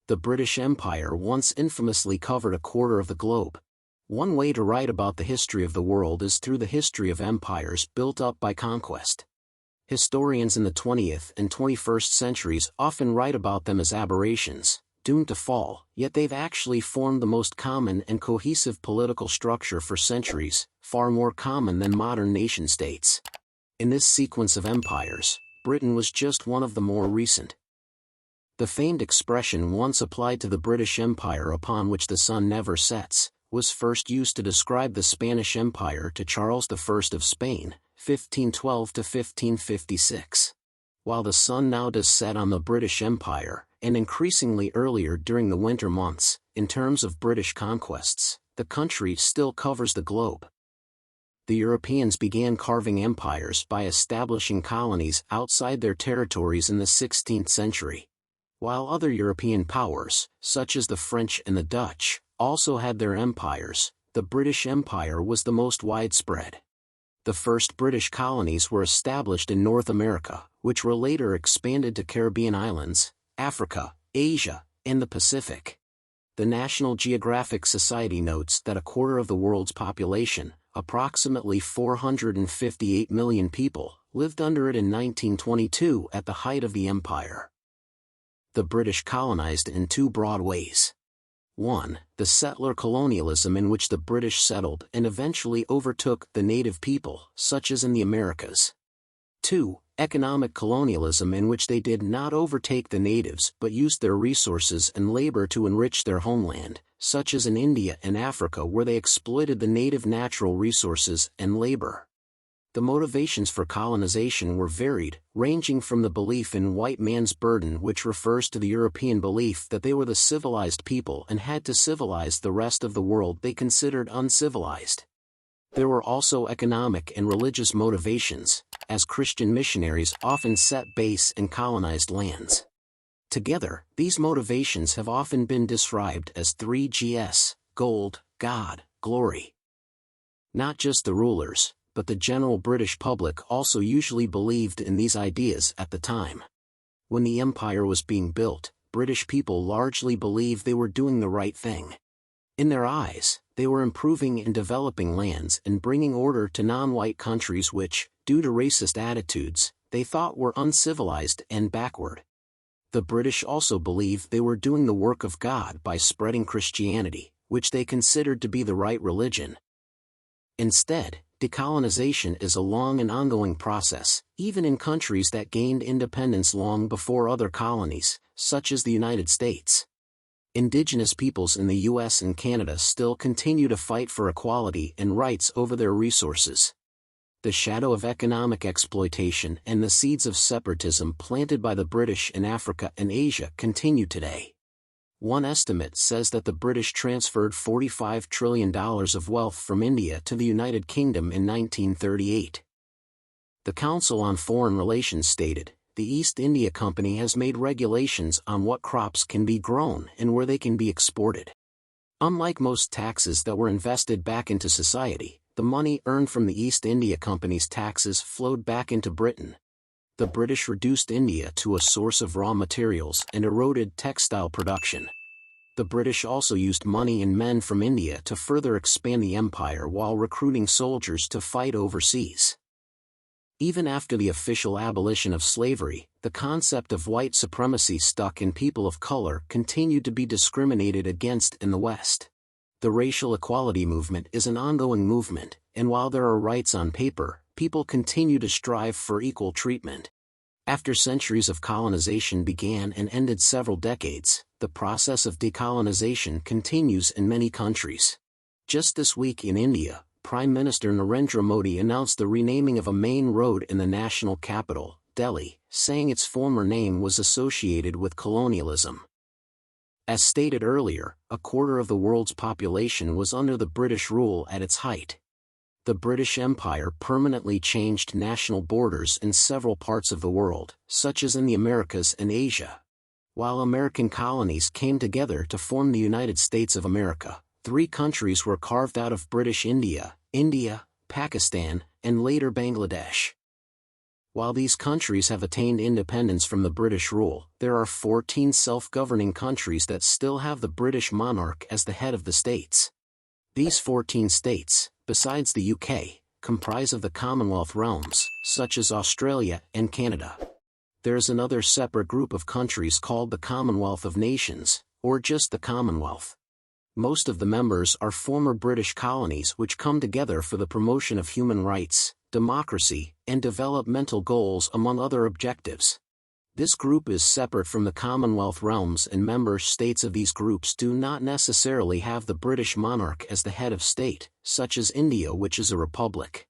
The British Empire once infamously covered a quarter of the globe. One way to write about the history of the world is through the history of empires built up by conquest. Historians in the 20th and 21st centuries often write about them as aberrations, doomed to fall, yet they've actually formed the most common and cohesive political structure for centuries, far more common than modern nation-states. In this sequence of empires, Britain was just one of the more recent. The famed expression once applied to the British Empire upon which the sun never sets, was first used to describe the Spanish Empire to Charles I of Spain, 1512 to 1556. While the sun now does set on the British Empire, and increasingly earlier during the winter months, in terms of British conquests, the country still covers the globe. The Europeans began carving empires by establishing colonies outside their territories in the 16th century. While other European powers, such as the French and the Dutch, also had their empires, the British Empire was the most widespread. The first British colonies were established in North America, which were later expanded to Caribbean islands, Africa, Asia, and the Pacific. The National Geographic Society notes that a quarter of the world's population, approximately 458 million people, lived under it in 1922 at the height of the empire. The British colonized in two broad ways. 1. The settler colonialism in which the British settled and eventually overtook the native people, such as in the Americas. 2. Economic colonialism in which they did not overtake the natives but used their resources and labor to enrich their homeland, such as in India and Africa where they exploited the native natural resources and labor. The motivations for colonization were varied, ranging from the belief in white man's burden, which refers to the European belief that they were the civilized people and had to civilize the rest of the world they considered uncivilized. There were also economic and religious motivations, as Christian missionaries often set base in colonized lands. Together, these motivations have often been described as 3 Gs: gold, God, glory. Not just the rulers, but the general British public also usually believed in these ideas at the time. When the empire was being built, British people largely believed they were doing the right thing. In their eyes, they were improving and developing lands and bringing order to non-white countries which, due to racist attitudes, they thought were uncivilized and backward. The British also believed they were doing the work of God by spreading Christianity, which they considered to be the right religion. Instead, decolonization is a long and ongoing process, even in countries that gained independence long before other colonies, such as the United States. Indigenous peoples in the US and Canada still continue to fight for equality and rights over their resources. The shadow of economic exploitation and the seeds of separatism planted by the British in Africa and Asia continue today. One estimate says that the British transferred $45 trillion of wealth from India to the United Kingdom in 1938. The Council on Foreign Relations stated, "The East India Company has made regulations on what crops can be grown and where they can be exported." Unlike most taxes that were invested back into society, the money earned from the East India Company's taxes flowed back into Britain. The British reduced India to a source of raw materials and eroded textile production. The British also used money and men from India to further expand the empire while recruiting soldiers to fight overseas. Even after the official abolition of slavery, the concept of white supremacy stuck in people of color continued to be discriminated against in the West. The racial equality movement is an ongoing movement, and while there are rights on paper, people continue to strive for equal treatment. After centuries of colonization began and ended several decades, the process of decolonization continues in many countries. Just this week in India, Prime Minister Narendra Modi announced the renaming of a main road in the national capital, Delhi, saying its former name was associated with colonialism. As stated earlier, a quarter of the world's population was under the British rule at its height. The British Empire permanently changed national borders in several parts of the world, such as in the Americas and Asia. While American colonies came together to form the United States of America, 3 countries were carved out of British India, Pakistan, and later Bangladesh. While these countries have attained independence from the British rule, there are 14 self-governing countries that still have the British monarch as the head of the states. These 14 states, besides the UK, comprise of the Commonwealth realms, such as Australia and Canada. There is another separate group of countries called the Commonwealth of Nations, or just the Commonwealth. Most of the members are former British colonies which come together for the promotion of human rights, democracy, and developmental goals among other objectives. This group is separate from the Commonwealth realms, and member states of these groups do not necessarily have the British monarch as the head of state, such as India, which is a republic.